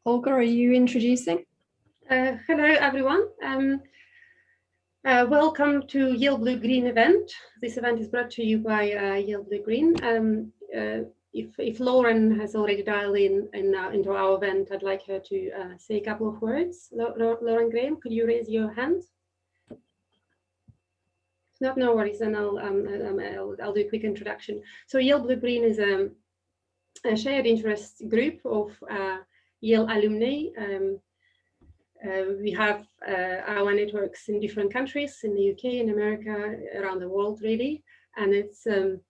Olga, are you introducing? Hello, everyone. Welcome to Yale Blue Green event. This event is brought to you by Yale Blue Green. If Lauren has already dialed into our event, I'd like her to say a couple of words. Lauren Graham, could you raise your hand? If not, no worries, then I'll do a quick introduction. So Yale Blue Green is a shared interest group of Yale alumni. We have our networks in different countries, in the UK, in America, around the world, really. And it's, hello,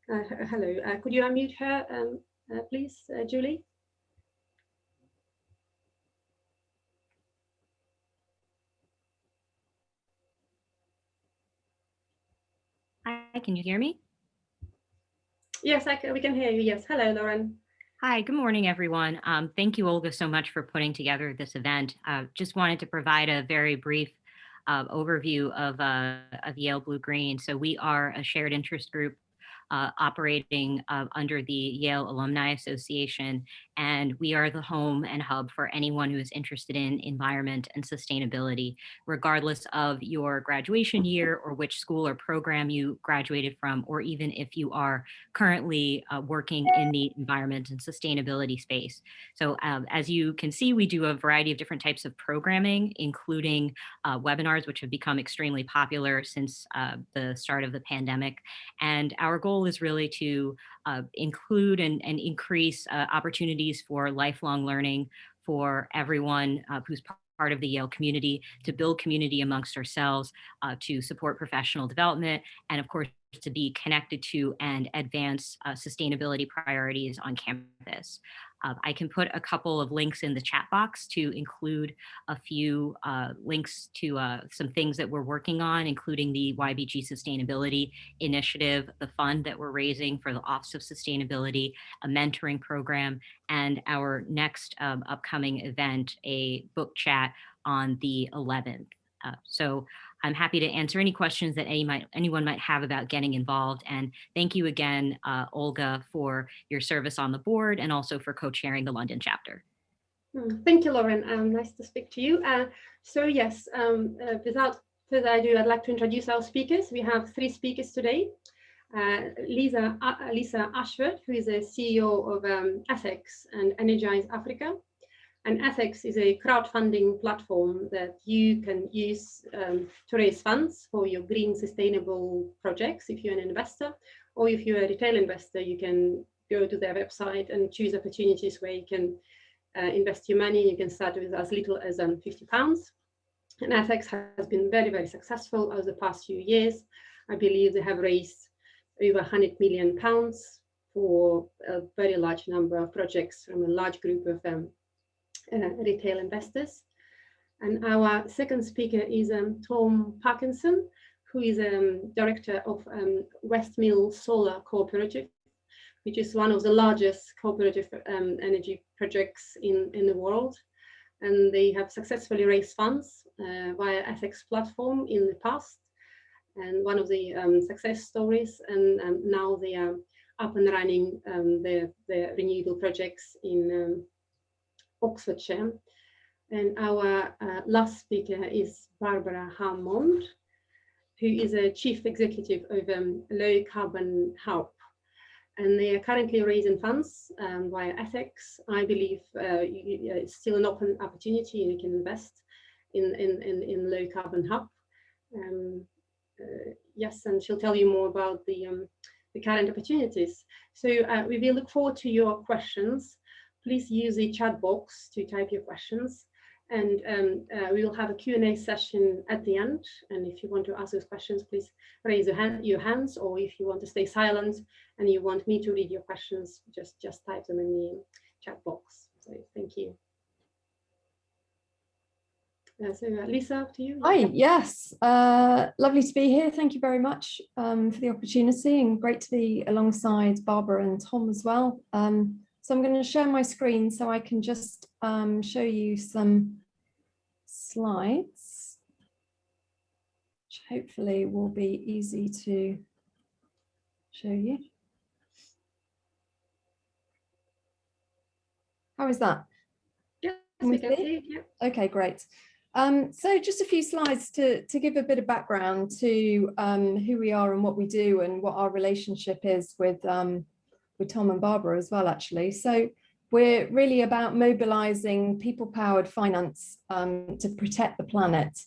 could you unmute her, please, Julie? Hi, can you hear me? Yes, we can hear you, yes. Hello, Lauren. Hi, good morning, everyone. Thank you, Olga, so much for putting together this event. Just wanted to provide a very brief overview of Yale Blue Green. So we are a shared interest group operating under the Yale Alumni Association, and we are the home and hub for anyone who is interested in environment and sustainability, regardless of your graduation year or which school or program you graduated from, or even if you are currently working in the environment and sustainability space. So as you can see, we do a variety of different types of programming, including webinars, which have become extremely popular since the start of the pandemic. And our goal is really to include and increase opportunities for lifelong learning for everyone who's part of the Yale community, to build community amongst ourselves, to support professional development, and of course, to be connected to and advance sustainability priorities on campus. I can put a couple of links in the chat box to include a few links to some things that we're working on, including the YBG Sustainability Initiative, the fund that we're raising for the Office of Sustainability, a mentoring program, and our next upcoming event, a book chat on the 11th. So I'm happy to answer any questions that anyone might have about getting involved. And thank you again, Olga, for your service on the board and also for co-chairing the London chapter. Thank you, Lauren. Nice to speak to you. So yes, without further ado, I'd like to introduce our speakers. We have three speakers today. Lisa Ashford, who is a CEO of Ethex and Energise Africa. And Ethex is a crowdfunding platform that you can use to raise funds for your green sustainable projects if you're an investor, or if you're a retail investor, you can go to their website and choose opportunities where you can invest your money. You can start with as little as £50. And Ethex has been very, very successful over the past few years. I believe they have raised over £100 million for a very large number of projects from a large group of retail investors. And our second speaker is Tom Parkinson, who is director of Westmill Solar Cooperative, which is one of the largest cooperative energy projects in the world. And they have successfully raised funds via Ethex platform in the past. And one of the success stories, and now they are up and running their renewable projects in Oxfordshire. And our last speaker is Barbara Hammond, who is a chief executive of Low Carbon Hub. And they are currently raising funds via Ethex. I believe it's still an open opportunity, and you can invest in Low Carbon Hub. Yes, and she'll tell you more about the current opportunities. So we will look forward to your questions. Please use the chat box to type your questions, and we will have a Q&A session at the end. And if you want to ask those questions, please raise your hands, or if you want to stay silent and you want me to read your questions, just type them in the chat box. So thank you. So Lisa, up to you. Hi, yes, lovely to be here. Thank you very much for the opportunity, and great to be alongside Barbara and Tom as well. So I'm going to share my screen so I can just show you some slides, which hopefully will be easy to show you. How is that? Yeah, we can see it, yeah. Okay, great. So just a few slides to give a bit of background to who we are and what we do and what our relationship is with Tom and Barbara as well, actually. So we're really about mobilizing people-powered finance to protect the planet.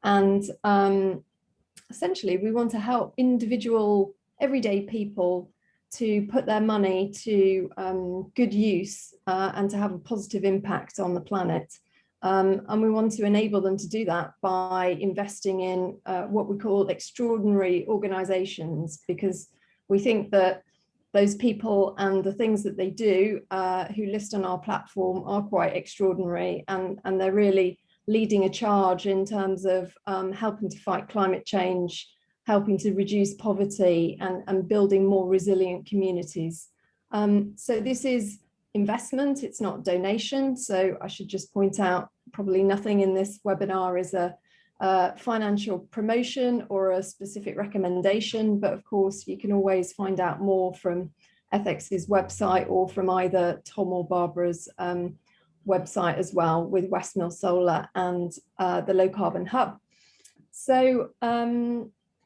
And essentially, we want to help individual, everyday people to put their money to good use and to have a positive impact on the planet. And we want to enable them to do that by investing in what we call extraordinary organizations, because we think that those people and the things that they do who list on our platform are quite extraordinary, and they're really leading a charge in terms of helping to fight climate change, helping to reduce poverty, and building more resilient communities. So this is investment, it's not donation. So I should just point out, probably nothing in this webinar is a financial promotion or a specific recommendation, but of course you can always find out more from Ethex's website or from either Tom or Barbara's website as well, with Westmill Solar and the Low Carbon Hub. So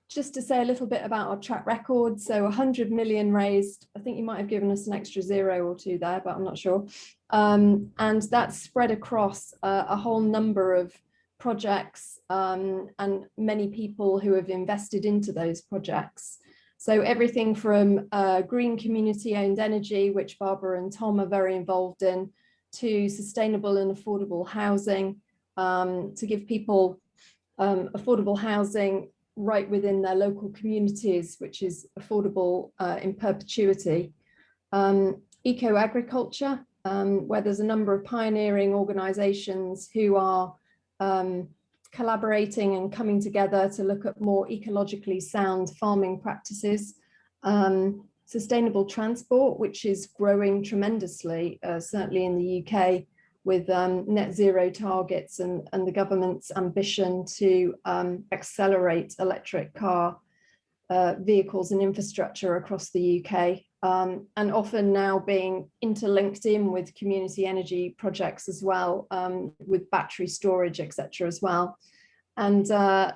just to say a little bit about our track record. So 100 million raised. I think you might have given us an extra 0 or 2 there, but I'm not sure. And that's spread across a whole number of projects and many people who have invested into those projects. So everything from green community-owned energy, which Barbara and Tom are very involved in, to sustainable and affordable housing, to give people affordable housing right within their local communities, which is affordable in perpetuity. Eco-agriculture, where there's a number of pioneering organizations who are collaborating and coming together to look at more ecologically sound farming practices. Sustainable transport, which is growing tremendously, certainly in the UK, with net zero targets and the government's ambition to accelerate electric car vehicles and infrastructure across the UK, and often now being interlinked in with community energy projects as well, with battery storage, etc. as well. And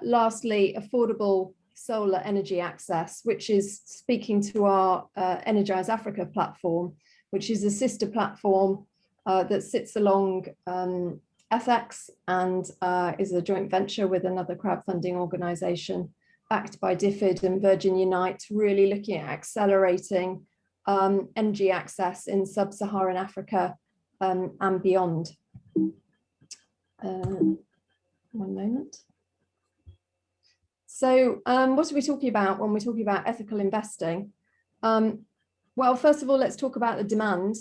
lastly, affordable solar energy access, which is speaking to our Energise Africa platform, which is a sister platform that sits along Ethex and is a joint venture with another crowdfunding organisation backed by DFID and Virgin Unite, really looking at accelerating energy access in sub-Saharan Africa and beyond. One moment. So what are we talking about when we're talking about ethical investing? Well, first of all, let's talk about the demand.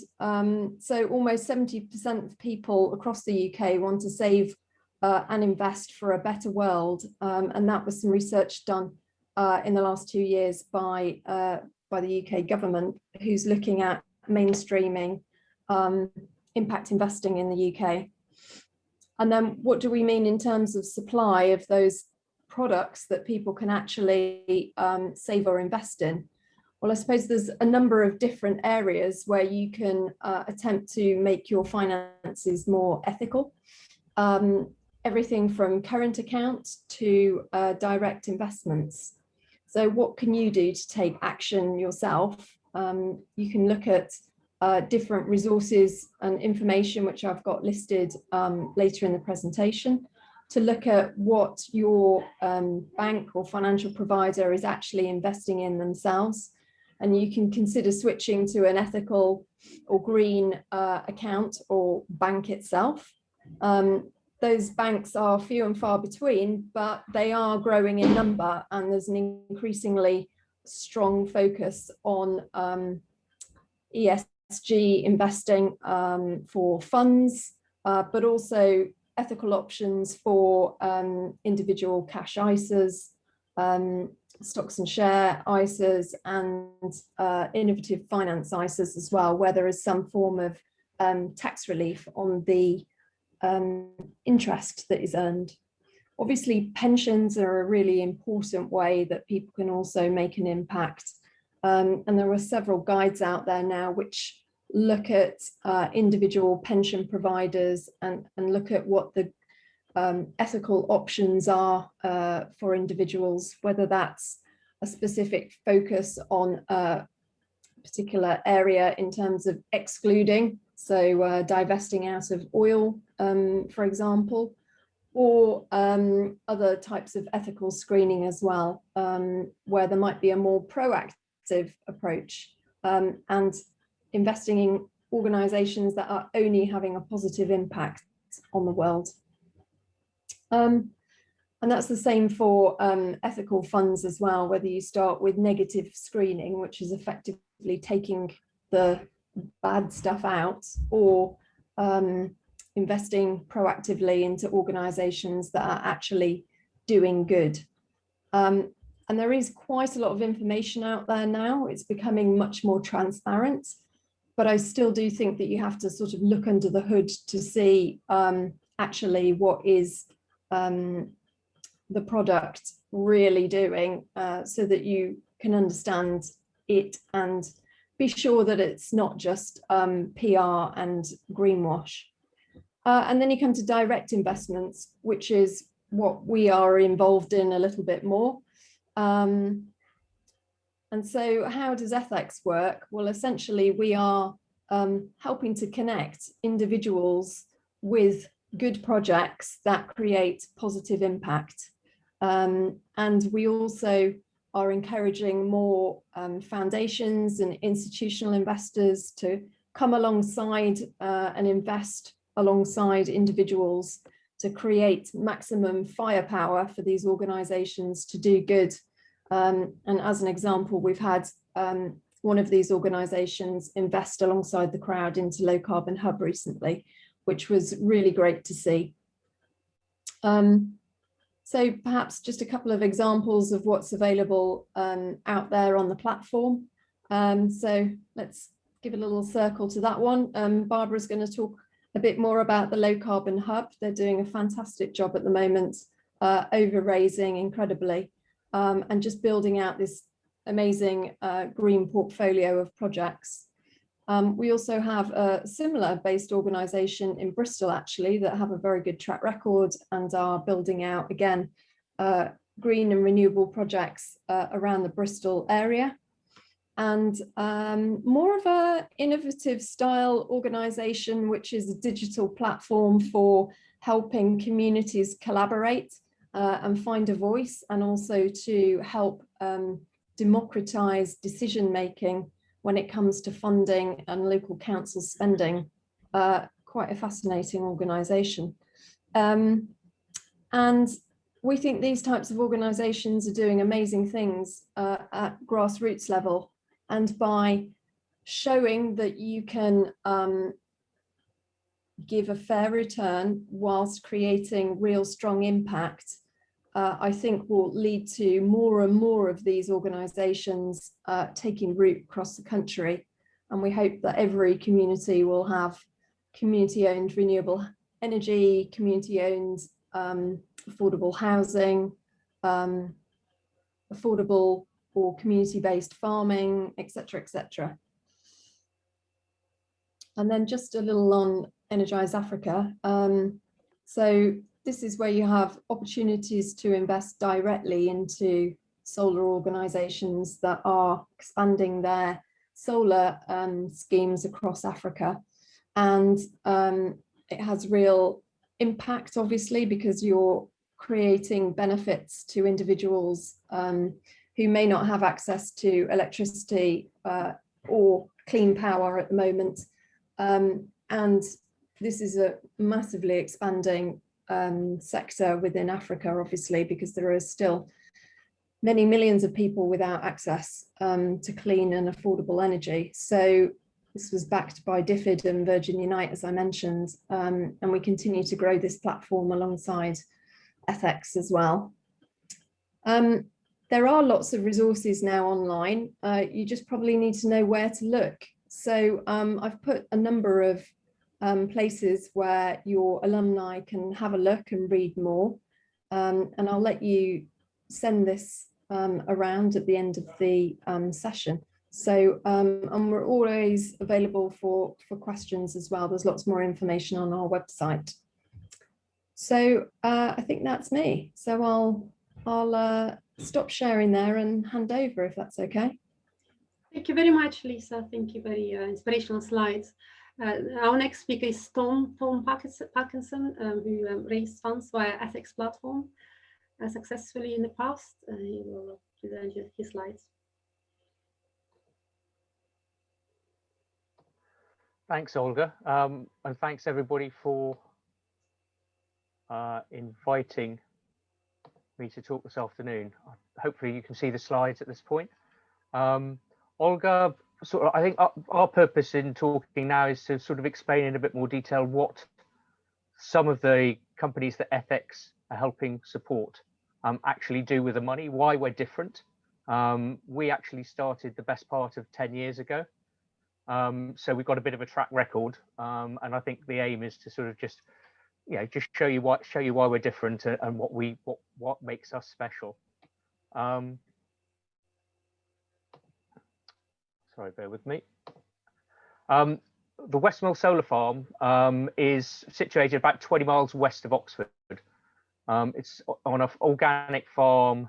So almost 70% of people across the UK want to save and invest for a better world. And that was some research done in the last 2 years by the UK government, who's looking at mainstreaming impact investing in the UK. And then what do we mean in terms of supply of those products that people can actually save or invest in? Well, I suppose there's a number of different areas where you can attempt to make your finances more ethical. Everything from current accounts to direct investments. So what can you do to take action yourself? You can look at different resources and information, which I've got listed later in the presentation, to look at what your bank or financial provider is actually investing in themselves. And you can consider switching to an ethical or green account or bank itself. Those banks are few and far between, but they are growing in number, and there's an increasingly strong focus on ESG investing for funds, but also ethical options for individual cash ISAs, stocks and share ISAs, and innovative finance ISAs as well, where there is some form of tax relief on the interest that is earned. Obviously, pensions are a really important way that people can also make an impact. And there are several guides out there now which look at individual pension providers and look at what the ethical options are for individuals, whether that's a specific focus on a particular area in terms of excluding, so divesting out of oil, for example, or other types of ethical screening as well, where there might be a more proactive approach, and investing in organisations that are only having a positive impact on the world. And that's the same for ethical funds as well, whether you start with negative screening, which is effectively taking the bad stuff out, or investing proactively into organisations that are actually doing good. And there is quite a lot of information out there now. It's becoming much more transparent, but I still do think that you have to sort of look under the hood to see actually what is the product really doing, so that you can understand it and be sure that it's not just PR and greenwash. And then you come to direct investments, which is what we are involved in a little bit more. And so how does Ethex work? Well, essentially we are helping to connect individuals with good projects that create positive impact. And we also are encouraging more foundations and institutional investors to come alongside and invest alongside individuals to create maximum firepower for these organisations to do good. And as an example, we've had one of these organisations invest alongside the crowd into Low Carbon Hub recently, which was really great to see. So perhaps just a couple of examples of what's available out there on the platform. So let's give a little circle to that one. Barbara's going to talk a bit more about the Low Carbon Hub. They're doing a fantastic job at the moment, over-raising incredibly, and just building out this amazing green portfolio of projects. We also have a similar based organisation in Bristol, actually, that have a very good track record and are building out, again, green and renewable projects around the Bristol area. And more of a innovative style organisation, which is a digital platform for helping communities collaborate and find a voice, and also to help democratise decision making when it comes to funding and local council spending. Quite a fascinating organisation. And we think these types of organisations are doing amazing things at grassroots level. And by showing that you can give a fair return whilst creating real strong impact, I think will lead to more and more of these organisations taking root across the country. And we hope that every community will have community-owned renewable energy, community-owned affordable housing, affordable or community-based farming, etc., etc. And then just a little on Energise Africa. So this is where you have opportunities to invest directly into solar organisations that are expanding their solar schemes across Africa. And it has real impact, obviously, because you're creating benefits to individuals who may not have access to electricity or clean power at the moment. And this is a massively expanding sector within Africa, obviously, because there are still many millions of people without access to clean and affordable energy. So this was backed by DFID and Virgin Unite, as I mentioned, and we continue to grow this platform alongside Ethex as well. There are lots of resources now online. You just probably need to know where to look. So I've put a number of places where your alumni can have a look and read more. And I'll let you send this around at the end of the session. So, and we're always available for questions as well. There's lots more information on our website. So I think that's me. So I'll stop sharing there and hand over if that's okay. Thank you very much, Lisa. Thank you, very inspirational slides. Our next speaker is Tom Parkinson, who raised funds via Ethex platform successfully in the past. He will present you his slides. Thanks, Olga, and thanks everybody for inviting me to talk this afternoon. Hopefully you can see the slides at this point. Olga, I think our purpose in talking now is to sort of explain in a bit more detail what some of the companies that Ethex are helping support actually do with the money, why we're different. We actually started the best part of 10 years ago. So we've got a bit of a track record, and I think the aim is to sort of just show you why we're different and what makes us special. Sorry, bear with me. The Westmill solar farm is situated about 20 miles west of Oxford. It's on an organic farm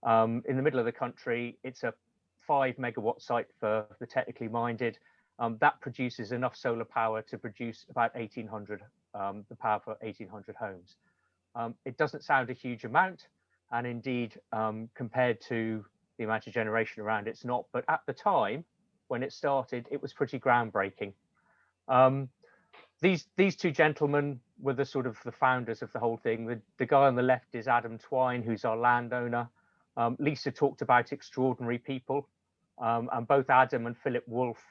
in the middle of the country. It's a 5 megawatt site for the technically minded. That produces enough solar power to produce about 1,800, the power for 1,800 homes. It doesn't sound a huge amount, and indeed, compared to the amount of generation around, it's not. But at the time when it started, it was pretty groundbreaking. These two gentlemen were the sort of the founders of the whole thing. The guy on the left is Adam Twine, who's our landowner. Lisa talked about extraordinary people, and both Adam and Philip Wolfe,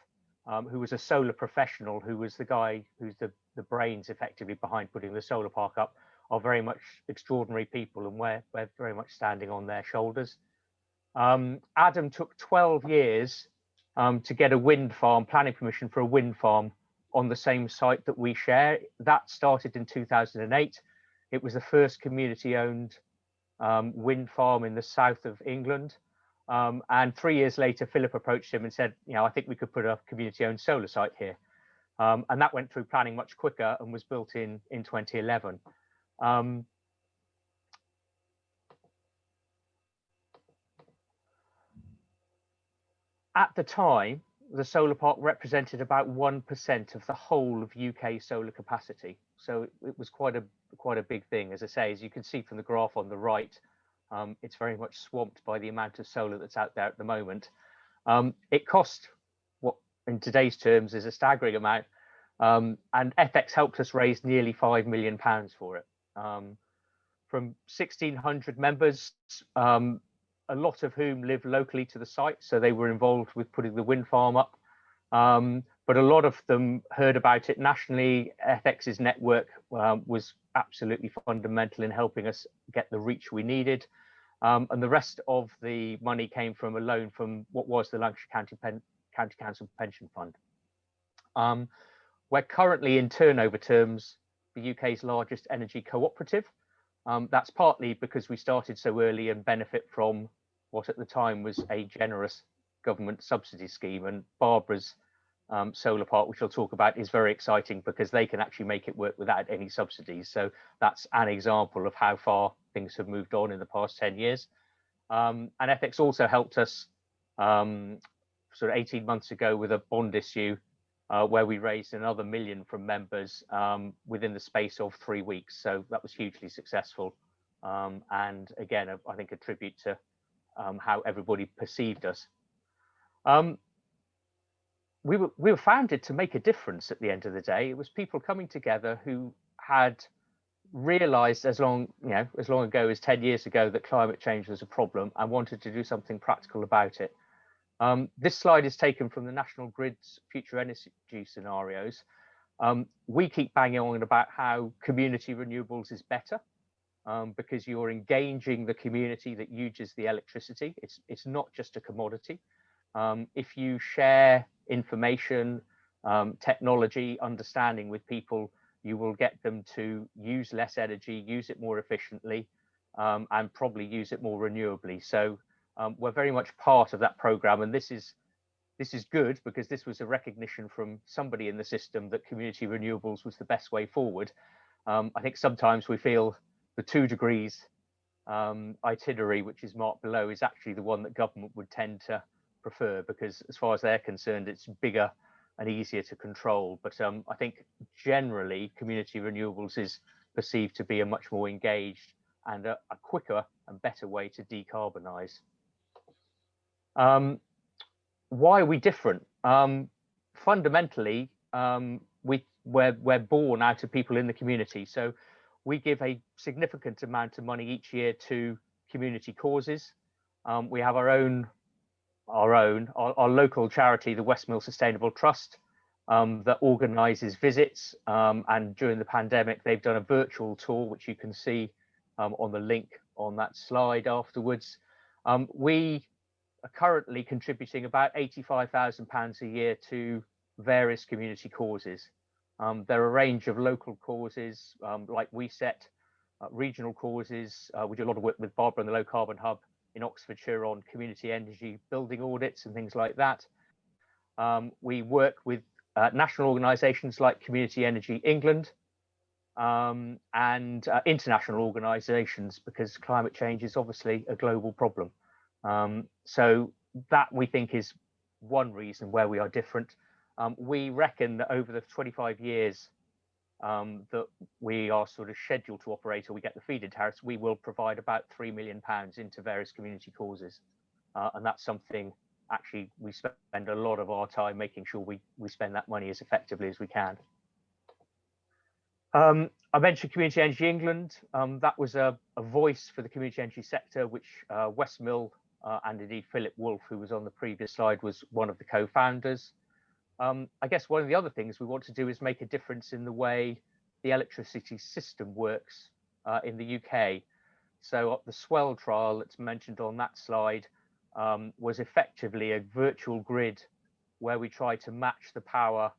who was a solar professional, who was the guy who's the brains effectively behind putting the solar park up, are very much extraordinary people, and we're very much standing on their shoulders. Adam took 12 years to get a wind farm, planning permission for a wind farm on the same site that we share. That started in 2008. It was the first community-owned wind farm in the south of England. And 3 years later, Philip approached him and said, I think we could put a community-owned solar site here. And that went through planning much quicker and was built in 2011. At the time, the solar park represented about 1% of the whole of UK solar capacity. So it was quite a big thing. As I say, as you can see from the graph on the right, it's very much swamped by the amount of solar that's out there at the moment. It cost what in today's terms is a staggering amount, and Ethex helped us raise nearly £5 million for it. From 1,600 members, a lot of whom live locally to the site, so they were involved with putting the wind farm up. But a lot of them heard about it nationally. Ethex's network was absolutely fundamental in helping us get the reach we needed. And the rest of the money came from a loan from what was the Lancashire County Council Pension Fund. We're currently, in turnover terms, the UK's largest energy cooperative. That's partly because we started so early and benefit from what at the time was a generous government subsidy scheme. And Barbara's solar park, which I'll talk about, is very exciting because they can actually make it work without any subsidies. So that's an example of how far things have moved on in the past 10 years. And Ethex also helped us sort of 18 months ago with a bond issue where we raised another $1 million from members within the space of 3 weeks. So that was hugely successful. And again, I think a tribute to how everybody perceived us. We were founded to make a difference at the end of the day. It was people coming together who had realized as long ago as 10 years ago that climate change was a problem and wanted to do something practical about it. This slide is taken from the National Grid's future energy scenarios. We keep banging on about how community renewables is better because you're engaging the community that uses the electricity. It's not just a commodity. If you share information, technology, understanding with people, you will get them to use less energy, use it more efficiently, and probably use it more renewably. So we're very much part of that program, and this is this is good because this was a recognition from somebody in the system that community renewables was the best way forward. I think sometimes we feel the 2 degrees itinerary, which is marked below, is actually the one that government would tend to prefer, because as far as they're concerned, it's bigger and easier to control. But I think generally community renewables is perceived to be a much more engaged and a quicker and better way to decarbonise. Why are we different? Fundamentally, we're born out of people in the community. So we give a significant amount of money each year to community causes. We have our local charity, the Westmill Sustainable Trust, that organises visits. And during the pandemic, they've done a virtual tour, which you can see on the link on that slide afterwards. We are currently contributing about £85,000 a year to various community causes. There are a range of local causes like WeSet, regional causes. We do a lot of work with Barbara and the Low Carbon Hub in Oxfordshire on community energy building audits and things like that. We work with national organisations like Community Energy England and international organisations, because climate change is obviously a global problem. So that, we think, is one reason where we are different. We reckon that over the 25 years that we are sort of scheduled to operate, or we get the feed-in tariffs, we will provide about £3 million into various community causes. And that's something actually we spend a lot of our time making sure we spend that money as effectively as we can. I mentioned Community Energy England. That was a voice for the community energy sector, which Westmill and indeed Philip Wolfe, who was on the previous slide, was one of the co-founders. I guess one of the other things we want to do is make a difference in the way the electricity system works in the UK. So the Swell trial that's mentioned on that slide was effectively a virtual grid where we tried to match the power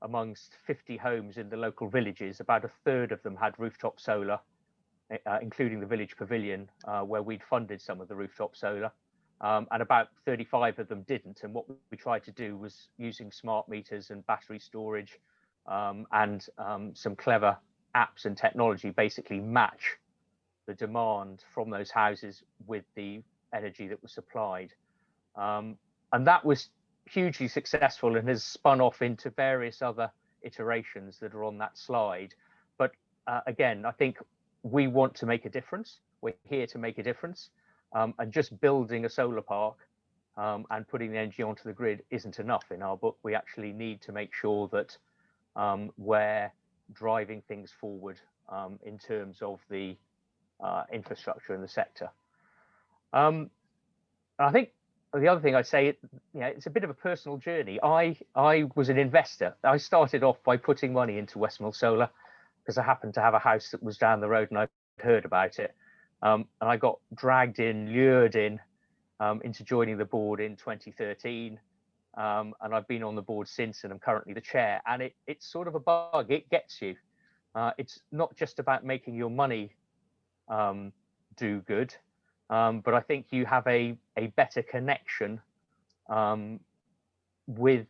amongst 50 homes in the local villages. About a third of them had rooftop solar, including the village pavilion, where we'd funded some of the rooftop solar. And about 35 of them didn't. And what we tried to do was, using smart meters and battery storage and some clever apps and technology, basically match the demand from those houses with the energy that was supplied. And that was hugely successful and has spun off into various other iterations that are on that slide. But again, I think we want to make a difference. We're here to make a difference. And just building a solar park and putting the energy onto the grid isn't enough in our book. We actually need to make sure that we're driving things forward in terms of the infrastructure in the sector. I think the other thing I'd say, it's a bit of a personal journey. I was an investor. I started off by putting money into Westmill Solar because I happened to have a house that was down the road and I'd heard about it. And I got dragged in, lured in into joining the board in 2013. And I've been on the board since, and I'm currently the chair. And it's sort of a bug. It gets you. It's not just about making your money do good, but I think you have a better connection with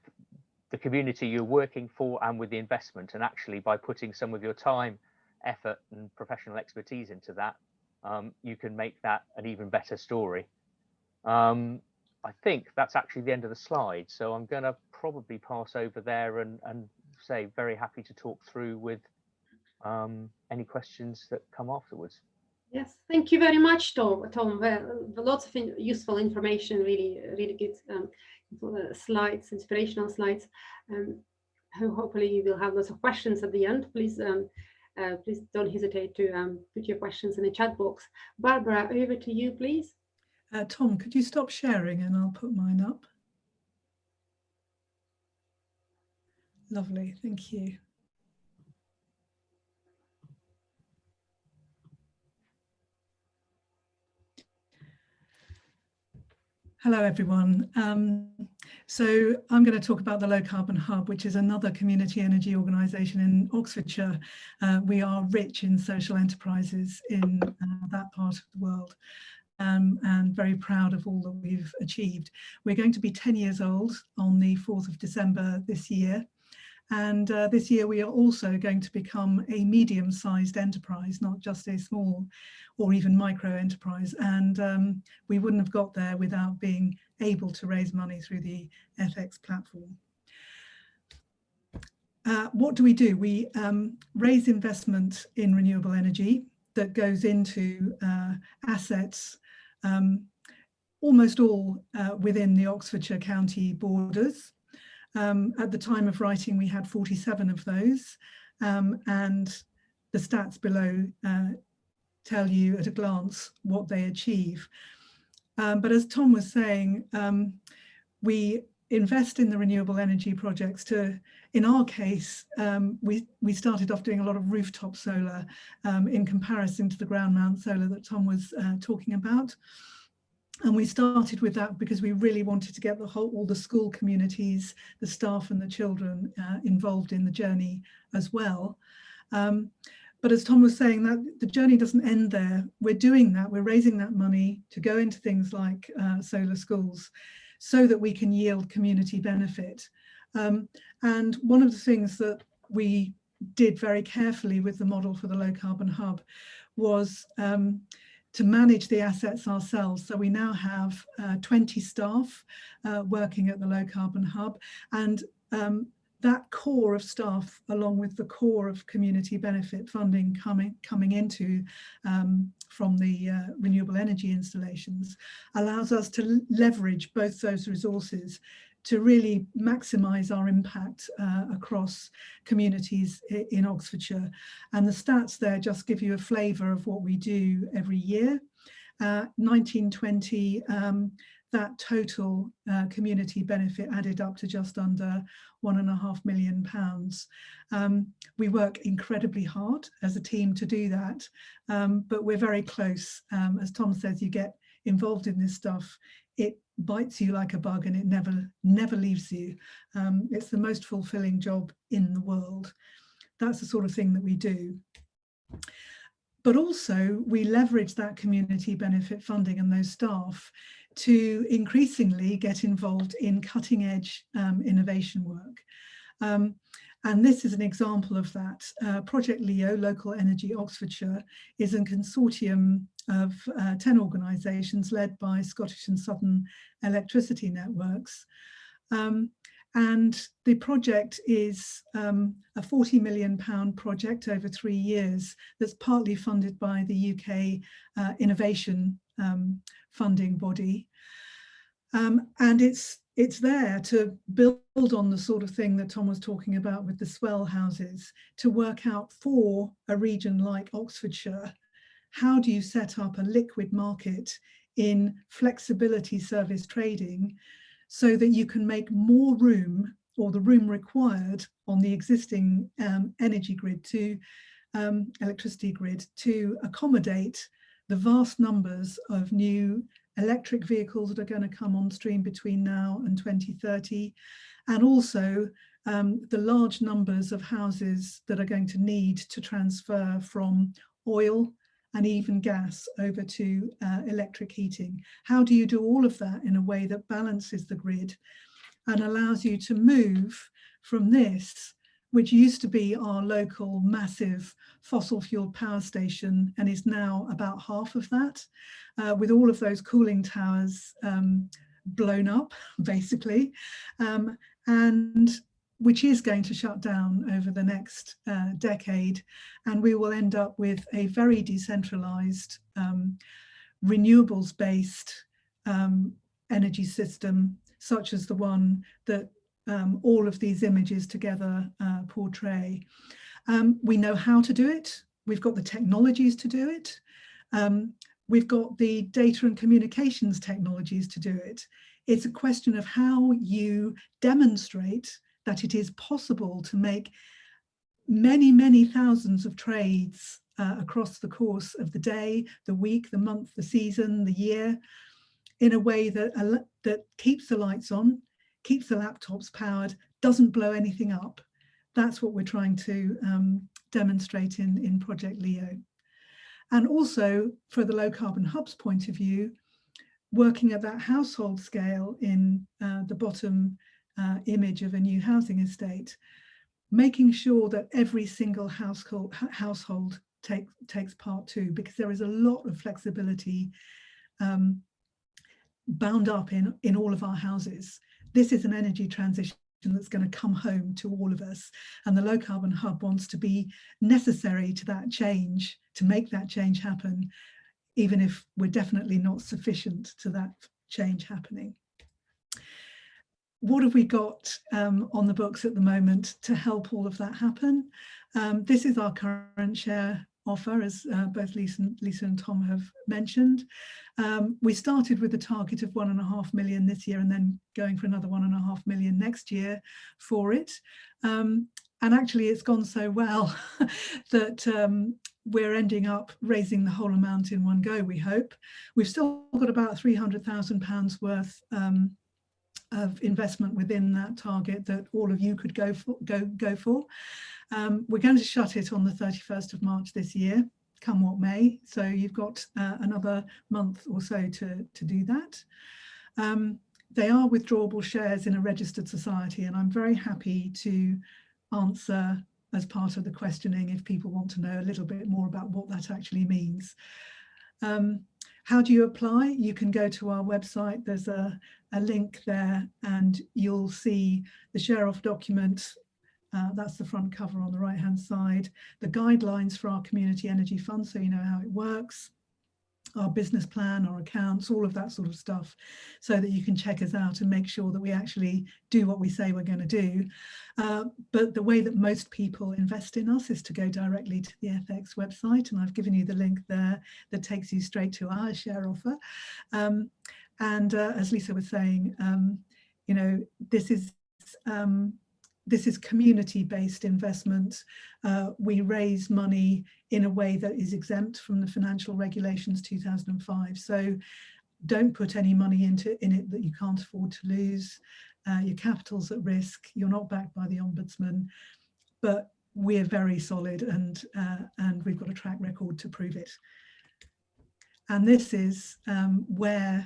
the community you're working for and with the investment. And actually, by putting some of your time, effort, and professional expertise into that, you can make that an even better story. I think that's actually the end of the slide. So I'm going to probably pass over there and say very happy to talk through with any questions that come afterwards. Yes, thank you very much, Tom. Lots of useful information, really good slides, inspirational slides. Hopefully you will have lots of questions at the end. Please don't hesitate to put your questions in the chat box. Barbara, over to you, please. Tom, could you stop sharing and I'll put mine up? Lovely, thank you. Hello, everyone. So I'm going to talk about the Low Carbon Hub, which is another community energy organisation in Oxfordshire. We are rich in social enterprises in that part of the world. and very proud of all that we've achieved. We're going to be 10 years old on the 4th of December this year. And this year we are also going to become a medium-sized enterprise, not just a small or even micro enterprise. And we wouldn't have got there without being able to raise money through the Ethex platform. What do? We raise investment in renewable energy that goes into assets, almost all within the Oxfordshire County borders. At the time of writing, we had 47 of those, and the stats below tell you at a glance what they achieve. But as Tom was saying, we invest in the renewable energy projects to, in our case, we started off doing a lot of rooftop solar in comparison to the ground mount solar that Tom was talking about. And we started with that because we really wanted to get all the school communities, the staff and the children involved in the journey as well. But as Tom was saying, that the journey doesn't end there. We're doing that, we're raising that money to go into things like solar schools so that we can yield community benefit. And one of the things that we did very carefully with the model for the low carbon hub was to manage the assets ourselves. So we now have 20 staff working at the Low Carbon Hub, and that core of staff, along with the core of community benefit funding coming into from the renewable energy installations, allows us to leverage both those resources to really maximise our impact across communities in Oxfordshire. And the stats there just give you a flavour of what we do every year. 1920, that total community benefit added up to just under £1.5 million. We work incredibly hard as a team to do that, but we're very close. As Tom says, you get involved in this stuff, it bites you like a bug and it never leaves you. It's the most fulfilling job in the world. That's the sort of thing that we do. But also we leverage that community benefit funding and those staff to increasingly get involved in cutting edge innovation work. And this is an example of that. Project Leo, Local Energy Oxfordshire, is a consortium of 10 organisations led by Scottish and Southern electricity networks. And the project is a £40 million project over 3 years that's partly funded by the UK innovation funding body. And it's there to build on the sort of thing that Tom was talking about with the swell houses, to work out for a region like Oxfordshire, how do you set up a liquid market in flexibility service trading so that you can make more room, or the room required on the existing energy grid to electricity grid, to accommodate the vast numbers of new electric vehicles that are going to come on stream between now and 2030, and also the large numbers of houses that are going to need to transfer from oil and even gas over to electric heating. How do you do all of that in a way that balances the grid and allows you to move from this, which used to be our local massive fossil fueled power station and is now about half of that, with all of those cooling towers blown up, basically, and which is going to shut down over the next decade. And we will end up with a very decentralized, renewables-based energy system, such as the one that all of these images together portray. We know how to do it. We've got the technologies to do it. We've got the data and communications technologies to do it. It's a question of how you demonstrate that it is possible to make many, many thousands of trades across the course of the day, the week, the month, the season, the year, in a way that, that keeps the lights on, keeps the laptops powered, doesn't blow anything up. That's what we're trying to demonstrate in Project Leo. And also, for the low carbon hub's point of view, working at that household scale in the bottom image of a new housing estate, making sure that every single household takes part too, because there is a lot of flexibility bound up in all of our houses. This is an energy transition that's going to come home to all of us, and the low carbon hub wants to be necessary to that change, to make that change happen, even if we're definitely not sufficient to that change happening. What have we got on the books at the moment to help all of that happen? This is our current share offer, as both Lisa and Tom have mentioned. We started with a target of 1.5 million this year, and then going for another 1.5 million next year for it. And actually it's gone so well that we're ending up raising the whole amount in one go, we hope. We've still got about £300,000 worth of investment within that target that all of you could go for. We're going to shut it on the 31st of March this year, come what may. So you've got another month or so to do that. They are withdrawable shares in a registered society, and I'm very happy to answer as part of the questioning if people want to know a little bit more about what that actually means. How do you apply? You can go to our website. There's a link there, and you'll see the share off document. That's the front cover on the right hand side. The guidelines for our community energy fund, so you know how it works. Our business plan, our accounts, all of that sort of stuff, so that you can check us out and make sure that we actually do what we say we're going to do. But the way that most people invest in us is to go directly to the Ethex website, and I've given you the link there that takes you straight to our share offer. And as Lisa was saying, you know, this is community-based investment. We raise money in a way that is exempt from the Financial Regulations 2005. So don't put any money in it that you can't afford to lose. Your capital's at risk. You're not backed by the Ombudsman, but we're very solid, and we've got a track record to prove it. And this is where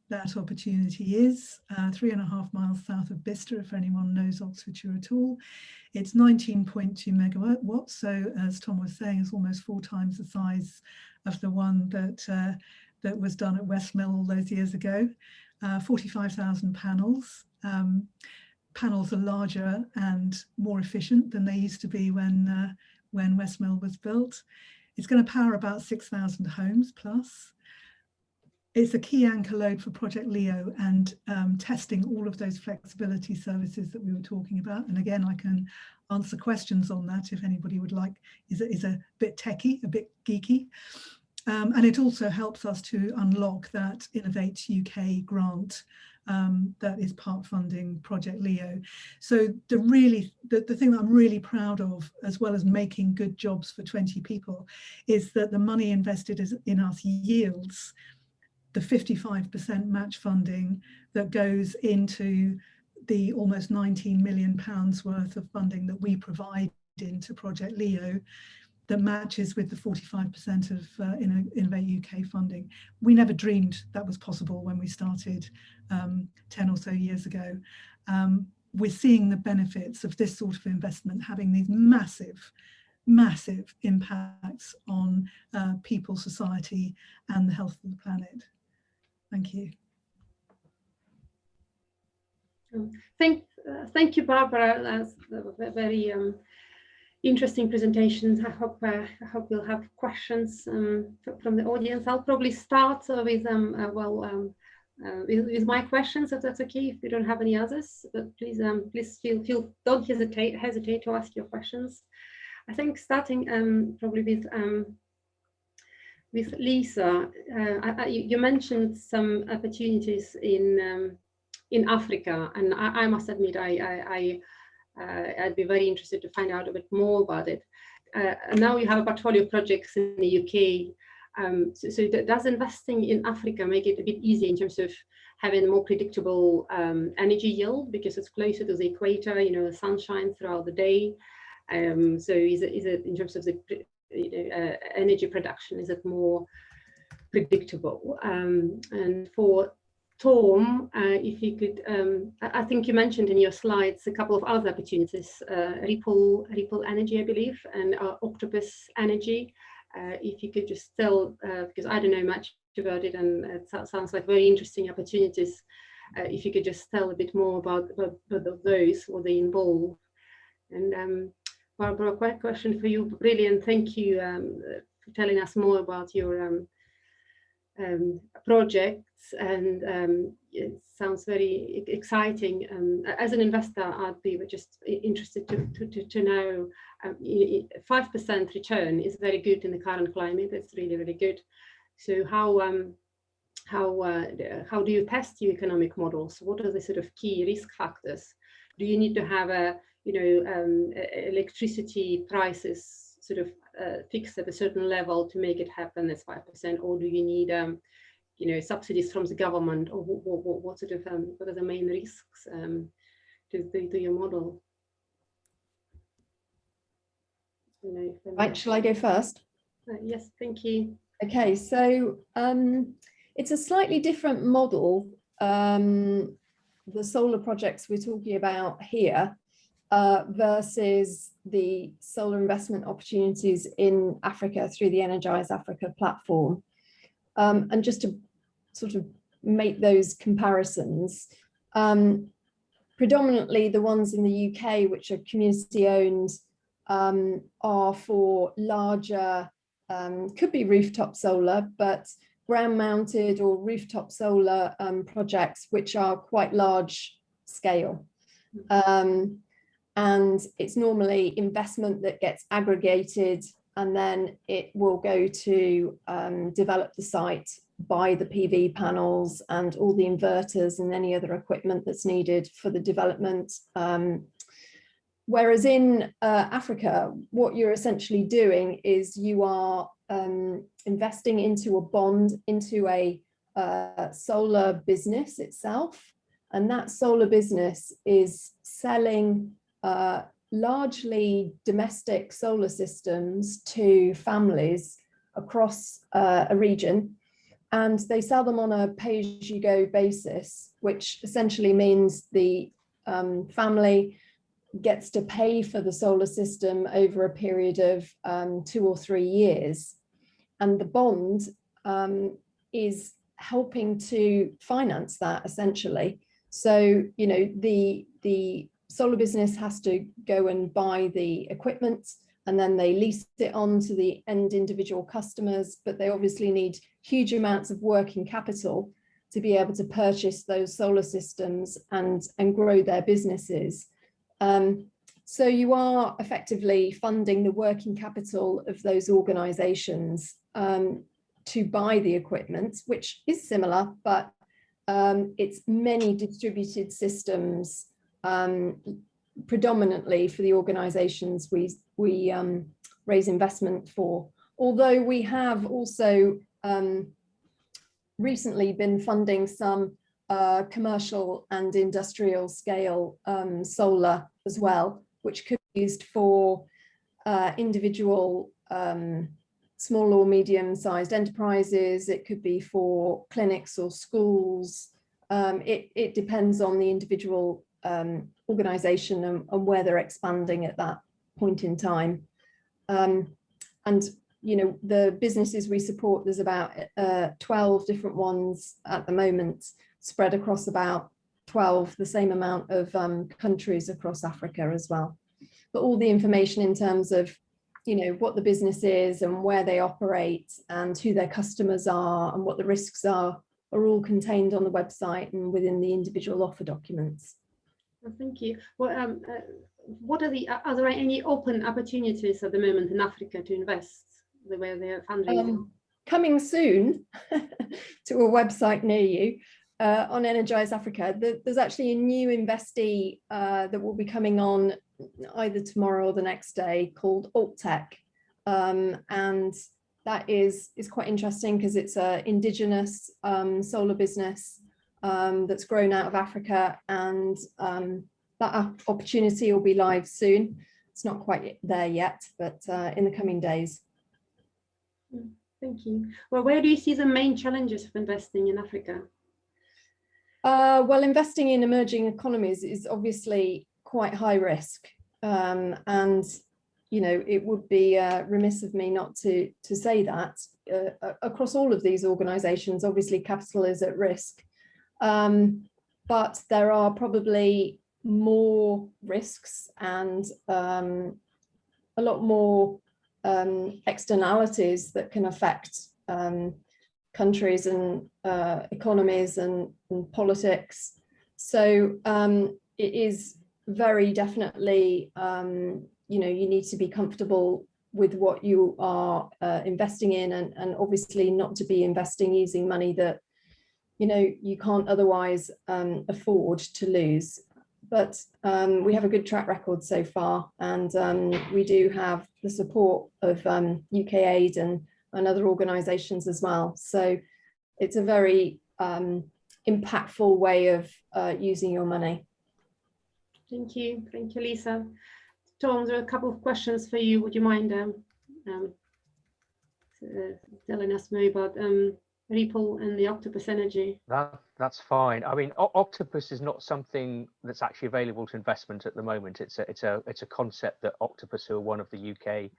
that opportunity is, 3.5 miles south of Bicester, if anyone knows Oxfordshire at all. It's 19.2 megawatts, so as Tom was saying, it's almost 4 times the size of the one that was done at Westmill all those years ago. 45,000 panels. Panels are larger and more efficient than they used to be when Westmill was built. It's going to power about 6,000 homes plus. It's a key anchor load for Project Leo and testing all of those flexibility services that we were talking about. And again, I can answer questions on that if anybody would like. Is a bit techie, a bit geeky. And it also helps us to unlock that Innovate UK grant that is part funding Project Leo. So the thing that I'm really proud of, as well as making good jobs for 20 people, is that the money invested in us yields the 55% match funding that goes into the almost £19 million worth of funding that we provide into Project Leo, that matches with the 45% of Innovate UK funding. We never dreamed that was possible when we started 10 or so years ago. We're seeing the benefits of this sort of investment having these massive impacts on people, society, and the health of the planet. Thank you. Thank you, Barbara. That's a very interesting presentations. I hope we'll have questions from the audience. I'll probably start with with my questions, if that's okay. If you don't have any others, but please don't hesitate to ask your questions. I think starting probably with Lisa, you mentioned some opportunities in Africa, and I must admit I'd be very interested to find out a bit more about it. Now you have a portfolio of projects in the UK. So does investing in Africa make it a bit easier in terms of having a more predictable energy yield, because it's closer to the equator, you know, the sunshine throughout the day? So is it in terms of the energy production? Is it more predictable? And for Tom, if you could, I think you mentioned in your slides a couple of other opportunities, Ripple Energy, I believe, and Octopus Energy. If you could just tell, because I don't know much about it, and it sounds like very interesting opportunities. If you could just tell a bit more about those, what they involve. And Barbara, a quick question for you. Brilliant, thank you for telling us more about your projects, and it sounds very exciting. As an investor, I'd be just interested to know 5% return is very good in the current climate. It's really, really good. So how do you test your economic models? What are the sort of key risk factors? Do you need to have electricity prices sort of fixed at a certain level to make it happen as 5%, or do you need subsidies from the government, or what sort of what are the main risks to your model? Right, shall I go first? Yes, thank you. Okay, so it's a slightly different model, the solar projects we're talking about here, versus the solar investment opportunities in Africa through the Energise Africa platform. And just to sort of make those comparisons, predominantly the ones in the UK, which are community owned, are for larger, could be rooftop solar, but ground mounted or rooftop solar projects, which are quite large scale. And it's normally investment that gets aggregated, and then it will go to develop the site, buy the PV panels and all the inverters and any other equipment that's needed for the development. Whereas in Africa, what you're essentially doing is you are investing into a bond, into a solar business itself. And that solar business is selling largely domestic solar systems to families across a region. And they sell them on a pay-as-you-go basis, which essentially means the family gets to pay for the solar system over a period of 2 or 3 years. And the bond is helping to finance that essentially. So, the solar business has to go and buy the equipment, and then they lease it on to the end individual customers, but they obviously need huge amounts of working capital to be able to purchase those solar systems and grow their businesses. So you are effectively funding the working capital of those organizations to buy the equipment, which is similar, but it's many distributed systems, predominantly for the organizations we raise investment for. Although we have also recently been funding some commercial and industrial scale solar as well, which could be used for individual small or medium-sized enterprises. It could be for clinics or schools. It depends on the individual organization and where they're expanding at that point in time. And the businesses we support, there's about 12 different ones at the moment, spread across about 12, the same amount of countries across Africa as well. But all the information in terms of what the business is and where they operate and who their customers are and what the risks are all contained on the website and within the individual offer documents. Well, thank you. Well, are there any open opportunities at the moment in Africa to invest, where they're fundraising? Coming soon to a website near you on Energise Africa. There's actually a new investee that will be coming on either tomorrow or the next day, called Altech, and that is quite interesting because it's an indigenous solar business that's grown out of Africa, and that opportunity will be live soon. It's not quite there yet, but in the coming days. Thank you. Well, where do you see the main challenges of investing in Africa? Well, investing in emerging economies is obviously quite high risk, and it would be remiss of me not to say that across all of these organisations, obviously capital is at risk, but there are probably more risks and a lot more externalities that can affect countries and economies and politics. So it is very definitely, you need to be comfortable with what you are investing in, and obviously not to be investing using money that, you can't otherwise afford to lose. But we have a good track record so far, and we do have the support of UK Aid and other organisations as well. So it's a very impactful way of using your money. Thank you, Lisa. Tom, there are a couple of questions for you. Would you mind telling us more about Ripple and the Octopus Energy? That's fine. I mean, Octopus is not something that's actually available to investment at the moment. It's a concept that Octopus, who are one of the UK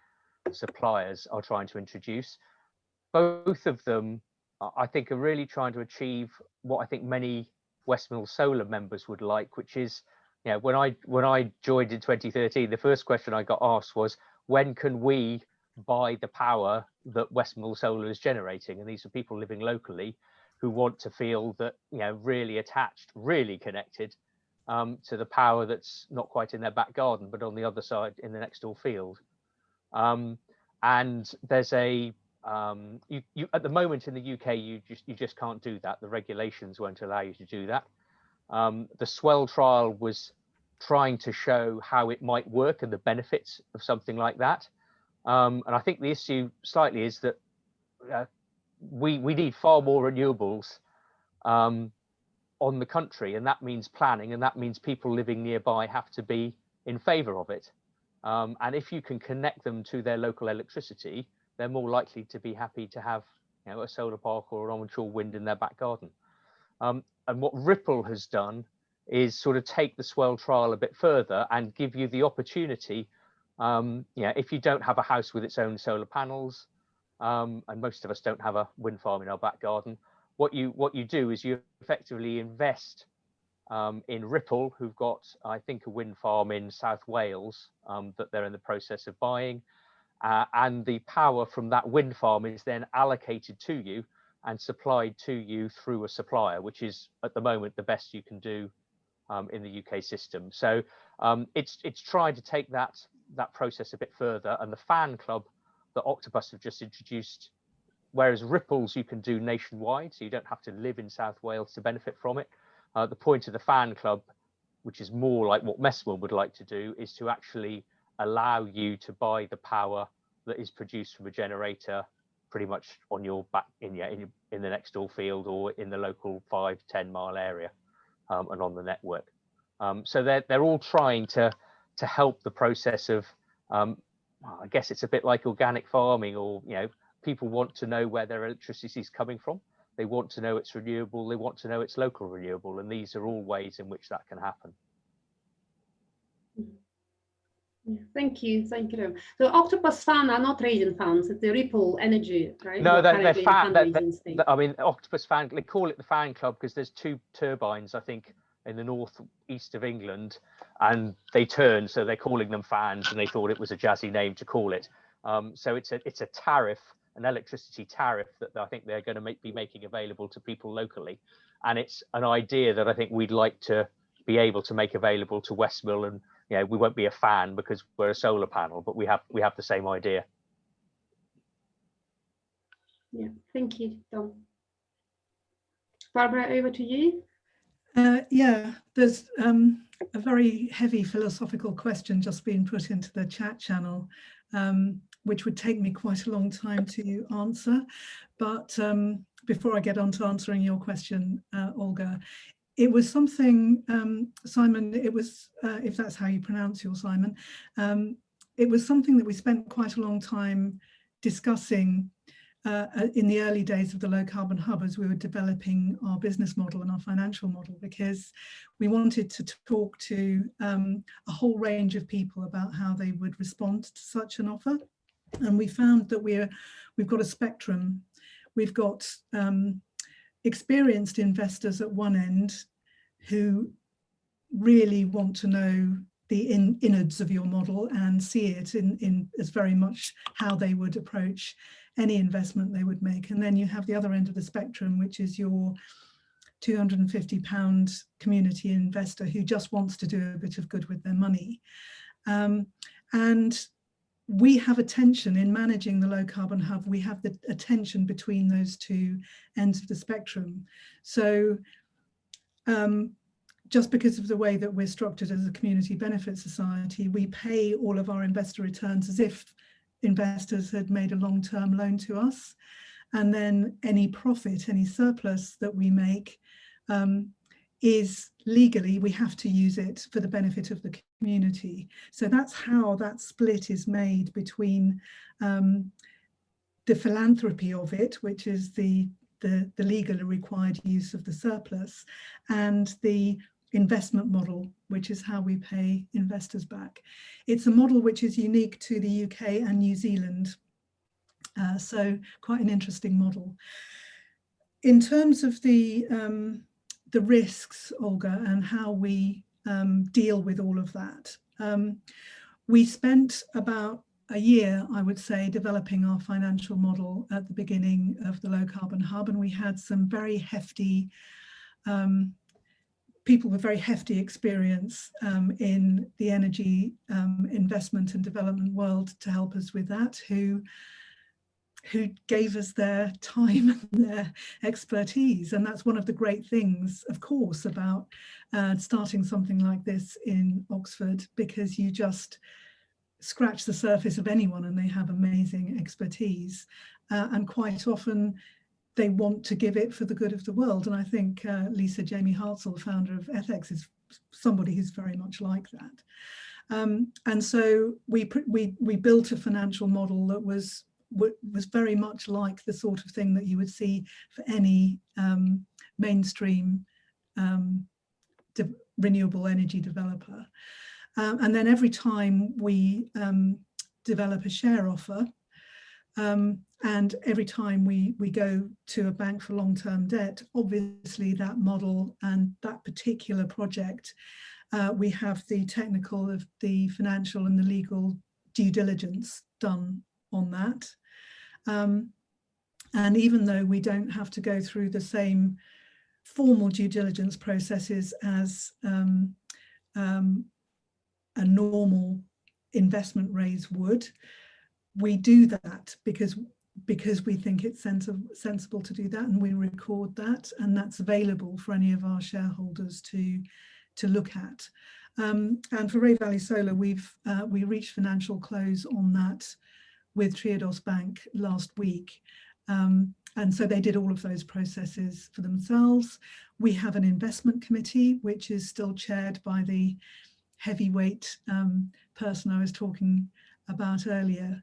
suppliers, are trying to introduce. Both of them, I think, are really trying to achieve what I think many Westmill Solar members would like, which is, when I joined in 2013, the first question I got asked was, when can we buy the power that Westmill Solar is generating? And these are people living locally who want to feel that, really attached, really connected to the power that's not quite in their back garden, but on the other side in the next door field. And there's a you at the moment in the UK, you just can't do that. The regulations won't allow you to do that. The Swell trial was trying to show how it might work and the benefits of something like that. And I think the issue slightly is that we need far more renewables on the country, and that means planning, and that means people living nearby have to be in favour of it. And if you can connect them to their local electricity, they're more likely to be happy to have a solar park or an onshore wind in their back garden. And what Ripple has done is sort of take the Swell trial a bit further and give you the opportunity, if you don't have a house with its own solar panels, and most of us don't have a wind farm in our back garden, what you do is you effectively invest in Ripple, who've got, I think, a wind farm in South Wales that they're in the process of buying, and the power from that wind farm is then allocated to you and supplied to you through a supplier, which is at the moment the best you can do in the UK system. So it's trying to take that process a bit further, and the fan club that Octopus have just introduced, whereas Ripples you can do nationwide, so you don't have to live in South Wales to benefit from it. The point of the fan club, which is more like what Westmill would like to do, is to actually allow you to buy the power that is produced from a generator pretty much on your back in the next door field or in the local 5-10 mile area, and on the network. So they're all trying to help the process of, I guess it's a bit like organic farming, or people want to know where their electricity is coming from. They want to know it's renewable. They want to know it's local renewable, and these are all ways in which that can happen. Yeah, thank you. So Octopus Fan are not raising funds; it's the Ripple Energy, right? No, they're fan. I mean, Octopus Fan. They call it the fan club because there's 2 turbines, I think, in the northeast of England, and they turn, so they're calling them fans, and they thought it was a jazzy name to call it. So it's a tariff, an electricity tariff that I think they're going to be making available to people locally, and it's an idea that I think we'd like to be able to make available to Westmill. And we won't be a fan because we're a solar panel, but we have the same idea. Yeah, thank you, Tom. Barbara, over to you. Yeah, there's a very heavy philosophical question just being put into the chat channel, which would take me quite a long time to answer. But before I get on to answering your question, Olga, it was something, Simon, it was, if that's how you pronounce your Simon, it was something that we spent quite a long time discussing in the early days of the Low Carbon Hub, as we were developing our business model and our financial model, because we wanted to talk to a whole range of people about how they would respond to such an offer. And we found that we've got a spectrum. We've got experienced investors at one end who really want to know the innards of your model and see it in as very much how they would approach any investment they would make. And then you have the other end of the spectrum, which is your £250 community investor who just wants to do a bit of good with their money. And we have a tension in managing the Low Carbon Hub. We have a tension between those two ends of the spectrum. So just because of the way that we're structured as a community benefit society, we pay all of our investor returns as if investors had made a long-term loan to us. And then any profit, any surplus that we make is legally, we have to use it for the benefit of the community. So that's how that split is made between the philanthropy of it, which is the legally required use of the surplus, and the investment model, which is how we pay investors back. It's a model which is unique to the UK and New Zealand. So quite an interesting model. In terms of the risks, Olga, and how we deal with all of that, we spent about a year, I would say, developing our financial model at the beginning of the Low Carbon Hub, and we had some very hefty people with very hefty experience in the energy investment and development world to help us with that, who gave us their time and their expertise. And that's one of the great things, of course, about starting something like this in Oxford, because you just scratch the surface of anyone and they have amazing expertise. And quite often they want to give it for the good of the world. And I think Lisa Jamie Hartzell, the founder of Ethex, is somebody who's very much like that. And so we built a financial model that was very much like the sort of thing that you would see for any mainstream renewable energy developer. And then every time we develop a share offer, and every time we go to a bank for long-term debt, obviously that model and that particular project, we have the technical, the financial and the legal due diligence done on that. And even though we don't have to go through the same formal due diligence processes as a normal investment raise would, we do that because we think it's sensible to do that, and we record that, and that's available for any of our shareholders to look at. And for Ray Valley Solar, we reached financial close on that with Triodos Bank last week. And so they did all of those processes for themselves. We have an investment committee, which is still chaired by the heavyweight person I was talking about earlier,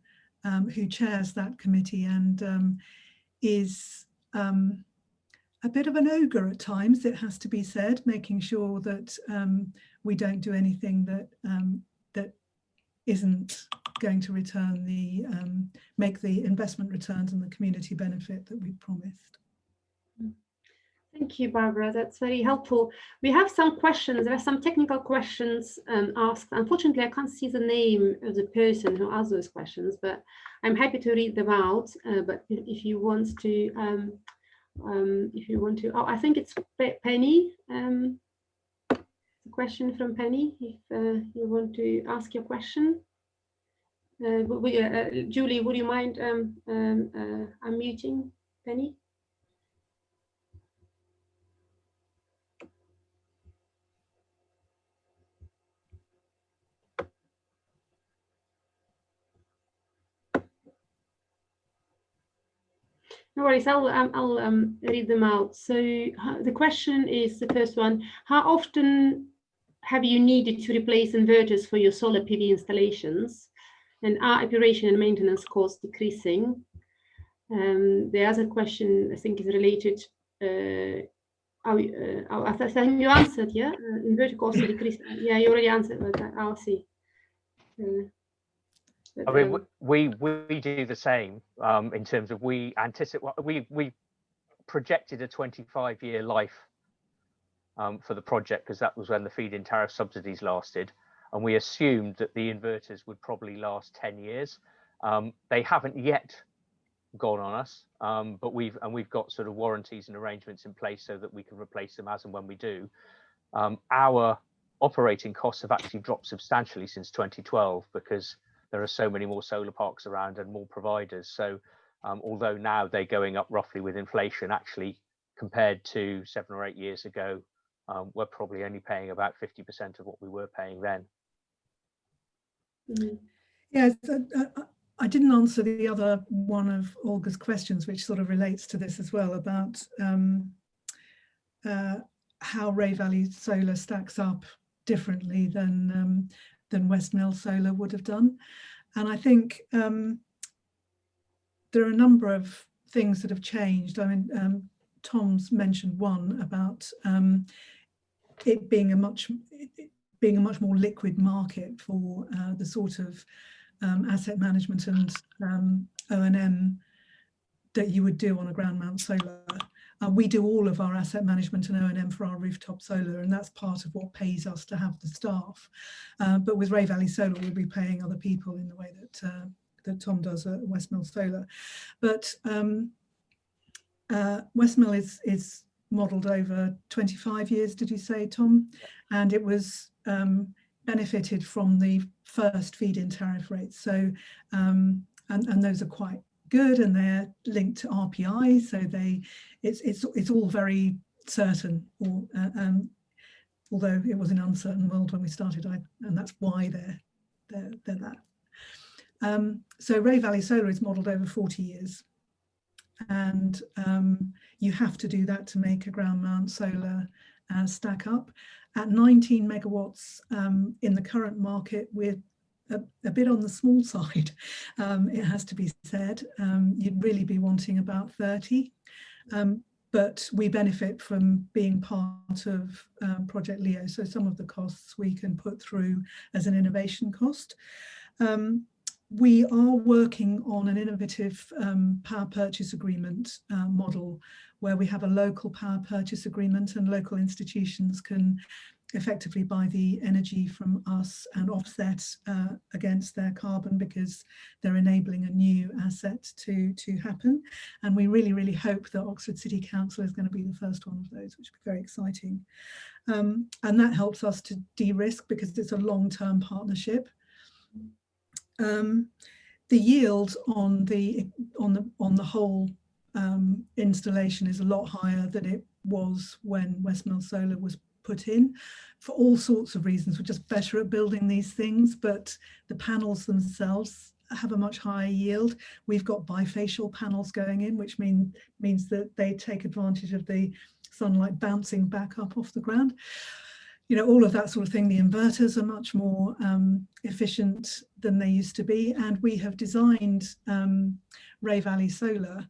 who chairs that committee and is a bit of an ogre at times, it has to be said, making sure that we don't do anything that isn't going to return make the investment returns and the community benefit that we promised. Thank you, Barbara. That's very helpful. We have some questions. There are some technical questions asked. Unfortunately, I can't see the name of the person who asked those questions, but I'm happy to read them out. But if you want to, oh, I think it's Penny. A question from Penny. If you want to ask your question, Julie, would you mind unmuting Penny? No worries, I'll read them out. So the question is, the first one, how often have you needed to replace inverters for your solar PV installations? And are operation and maintenance costs decreasing? The other question I think is related. I think you answered, yeah. Inverter cost decrease. Yeah, you already answered, but I'll see. I mean, we do the same in terms of we projected a 25-year life for the project, because that was when the feed-in tariff subsidies lasted, and we assumed that the inverters would probably last 10 years. They haven't yet gone on us, but we've got sort of warranties and arrangements in place so that we can replace them as and when we do. Our operating costs have actually dropped substantially since 2012 because there are so many more solar parks around and more providers. So although now they're going up roughly with inflation, actually compared to 7 or 8 years ago, we're probably only paying about 50% of what we were paying then. Yeah, I didn't answer the other one of Olga's questions, which sort of relates to this as well, about how Ray Valley Solar stacks up differently than Westmill Solar would have done. And I think there are a number of things that have changed. I mean, Tom's mentioned one about it being a much more liquid market for the sort of asset management and O&M that you would do on a ground mount solar. We do all of our asset management and O&M for our rooftop solar, and that's part of what pays us to have the staff. But with Ray Valley Solar, we'll be paying other people in the way that Tom does at Westmill Solar. But Westmill is modelled over 25 years, did you say, Tom? And it was benefited from the first feed-in tariff rates. So, and those are quite good, and they're linked to RPI, so it's all very certain. Although it was an uncertain world when we started, and that's why they're that. So Ray Valley Solar is modelled over 40 years, and you have to do that to make a ground mount solar stack up. At 19 megawatts in the current market, we're a bit on the small side, it has to be said. You'd really be wanting about 30, but we benefit from being part of Project Leo, so some of the costs we can put through as an innovation cost. We are working on an innovative power purchase agreement model, where we have a local power purchase agreement and local institutions can effectively buy the energy from us and offset against their carbon, because they're enabling a new asset to happen. And we really, really hope that Oxford City Council is going to be the first one of those, which would be very exciting. And that helps us to de-risk because it's a long-term partnership. The yield on the whole installation is a lot higher than it was when Westmill Solar was put in, for all sorts of reasons. We're just better at building these things, but the panels themselves have a much higher yield. We've got bifacial panels going in, which means that they take advantage of the sunlight bouncing back up off the ground. You know, all of that sort of thing. The inverters are much more efficient than they used to be, and we have designed Ray Valley Solar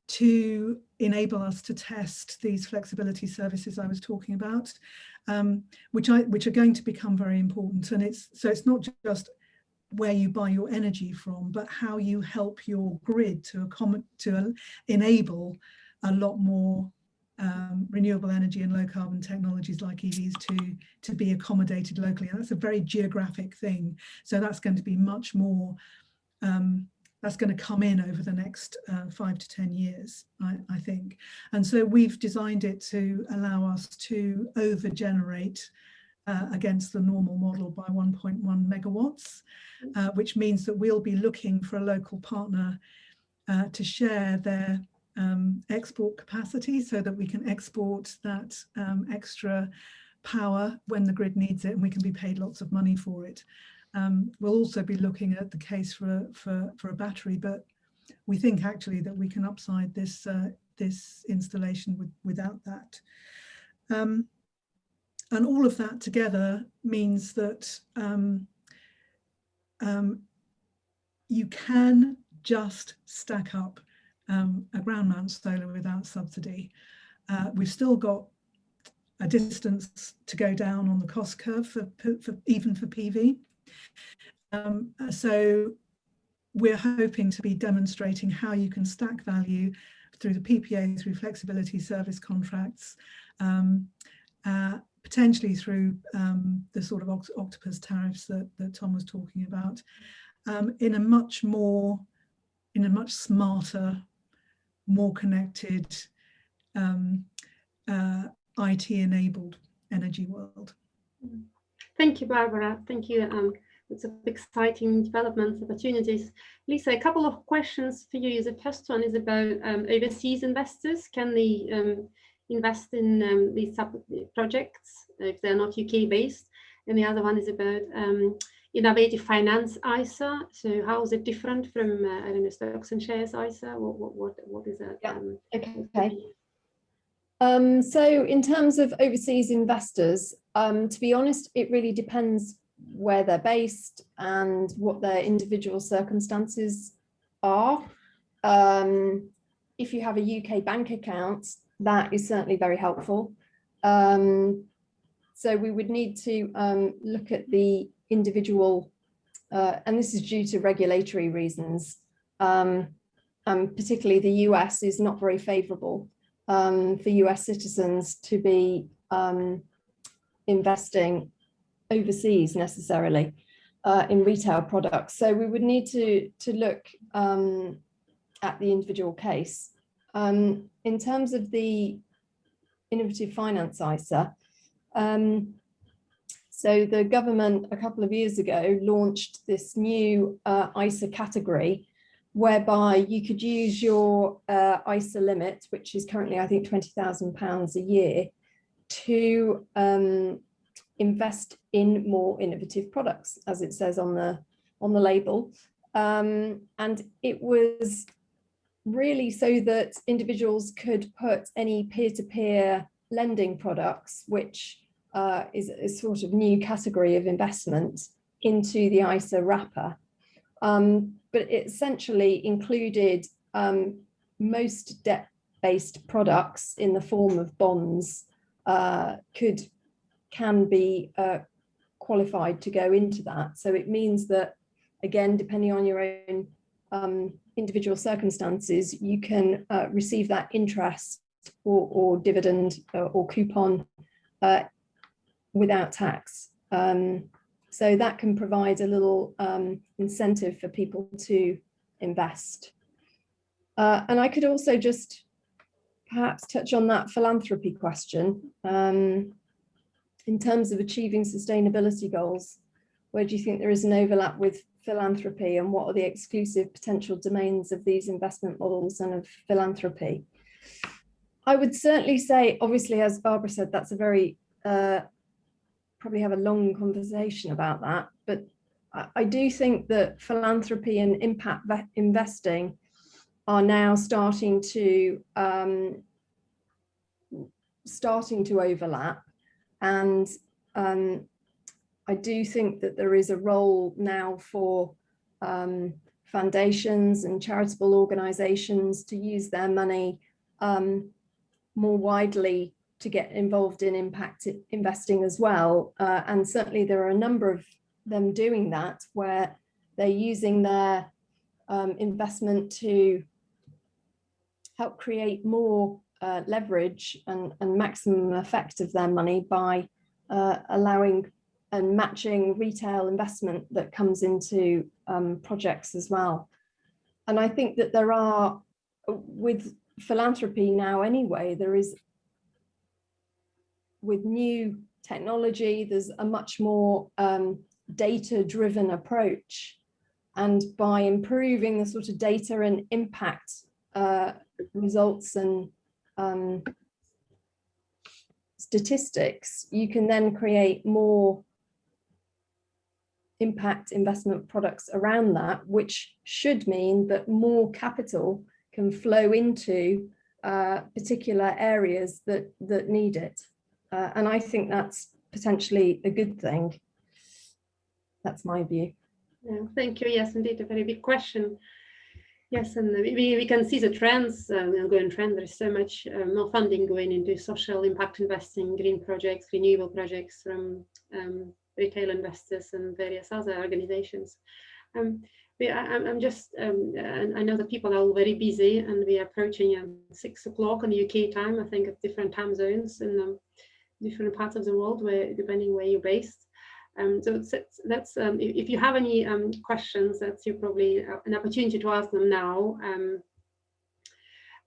to enable us to test these flexibility services I was talking about, which are going to become very important. And it's not just where you buy your energy from, but how you help your grid to enable a lot more renewable energy and low carbon technologies like EVs to be accommodated locally. And that's a very geographic thing. So that's going to be much more, that's going to come in over the next 5 to 10 years, I think. And so we've designed it to allow us to over-generate against the normal model by 1.1 megawatts, which means that we'll be looking for a local partner to share their export capacity so that we can export that extra power when the grid needs it, and we can be paid lots of money for it. We'll also be looking at the case for a battery, but we think actually that we can upside this installation without that. And all of that together means that you can just stack up a ground mount solar without subsidy. We've still got a distance to go down on the cost curve for even for PV. So we're hoping to be demonstrating how you can stack value through the PPA, through flexibility service contracts, potentially through the sort of octopus tariffs that Tom was talking about, in a much smarter, more connected, IT-enabled energy world. Thank you, Barbara. Thank you. It's an exciting development opportunities. Lisa, a couple of questions for you. The first one is about overseas investors. Can they invest in these projects if they're not UK based? And the other one is about innovative finance ISA. So how is it different from I don't know, stocks and shares ISA? What is that? Yeah. Okay. So in terms of overseas investors, to be honest, it really depends where they're based and what their individual circumstances are. If you have a UK bank account, that is certainly very helpful. So we would need to look at the individual, and this is due to regulatory reasons. Particularly the US is not very favourable for US citizens to be investing overseas necessarily in retail products. So we would need to look at the individual case. In terms of the innovative finance ISA, so the government a couple of years ago launched this new ISA category whereby you could use your ISA limit, which is currently I think £20,000 a year, to invest in more innovative products, as it says on the label, and it was really so that individuals could put any peer-to-peer lending products, which is a sort of new category of investment, into the ISA wrapper. But it essentially included most debt-based products in the form of bonds can be qualified to go into that. So it means that, again, depending on your own individual circumstances, you can receive that interest or dividend or coupon without tax. So that can provide a little incentive for people to invest. And I could also just perhaps touch on that philanthropy question. In terms of achieving sustainability goals, where do you think there is an overlap with philanthropy, and what are the exclusive potential domains of these investment models and of philanthropy? I would certainly say, obviously, as Barbara said, that's a very, probably have a long conversation about that, but I do think that philanthropy and impact investing are now starting to overlap. And I do think that there is a role now for foundations and charitable organisations to use their money more widely to get involved in impact investing as well. And certainly there are a number of them doing that, where they're using their investment to help create more leverage and maximum effect of their money by allowing and matching retail investment that comes into projects as well. And I think that there are, with philanthropy now anyway, there is, with new technology, there's a much more data-driven approach. And by improving the sort of data and impact results and statistics, you can then create more impact investment products around that, which should mean that more capital can flow into particular areas that need it. And I think that's potentially a good thing. That's my view. Yeah, thank you. Yes, indeed, a very big question. Yes, and we can see the trends, ongoing trend. There is so much more funding going into social impact investing, green projects, renewable projects from retail investors and various other organizations. I'm just, and I know that people are all very busy, and we are approaching 6 o'clock on the UK time, I think, at different time zones in different parts of the world, where depending where you're based. So that's if you have any questions, that's probably an opportunity to ask them now.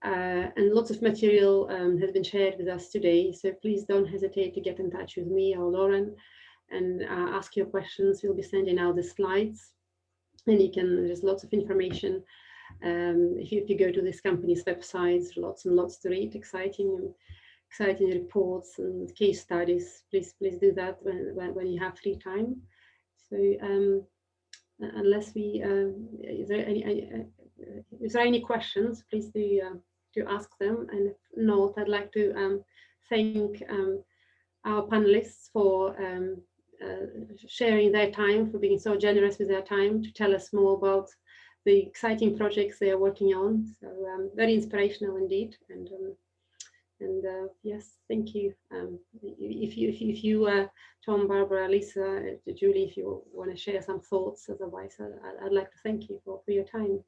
And lots of material has been shared with us today, so please don't hesitate to get in touch with me or Lauren and ask your questions. We'll be sending out the slides, and you can, there's lots of information. If you go to this company's websites, lots and lots to read, exciting reports and case studies. Please do that when you have free time. So unless we, is there any questions, please do ask them. And if not, I'd like to thank our panelists for sharing their time, for being so generous with their time to tell us more about the exciting projects they are working on. So very inspirational indeed. And yes, thank you. If you, Tom, Barbara, Lisa, Julie, if you want to share some thoughts, otherwise, I'd like to thank you for your time.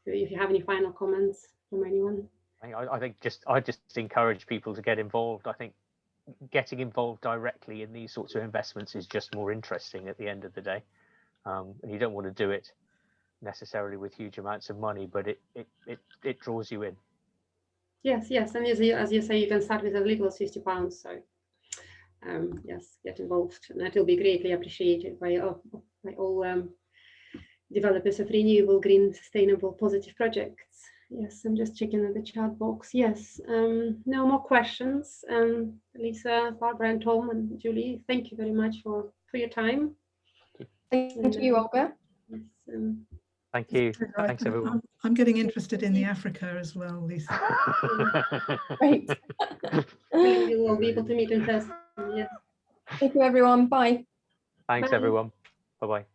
So if you have any final comments from anyone. I think I just encourage people to get involved. I think getting involved directly in these sorts of investments is just more interesting at the end of the day. And you don't want to do it necessarily with huge amounts of money, but it draws you in. Yes, and as you say, you can start with as little as £50. So yes, get involved, and that will be greatly appreciated by all developers of renewable, green, sustainable, positive projects. Yes, I'm just checking in the chat box. Yes, no more questions. Lisa, Barbara, and Tom, and Julie, thank you very much for your time. Thank you, Olga. Yes, Thank you. Thanks, everyone. I'm getting interested in the Africa as well, Lisa. Great. you will be able to meet in person. Yes. Thank you, everyone. Bye. Thanks, Bye. everyone. Bye-bye.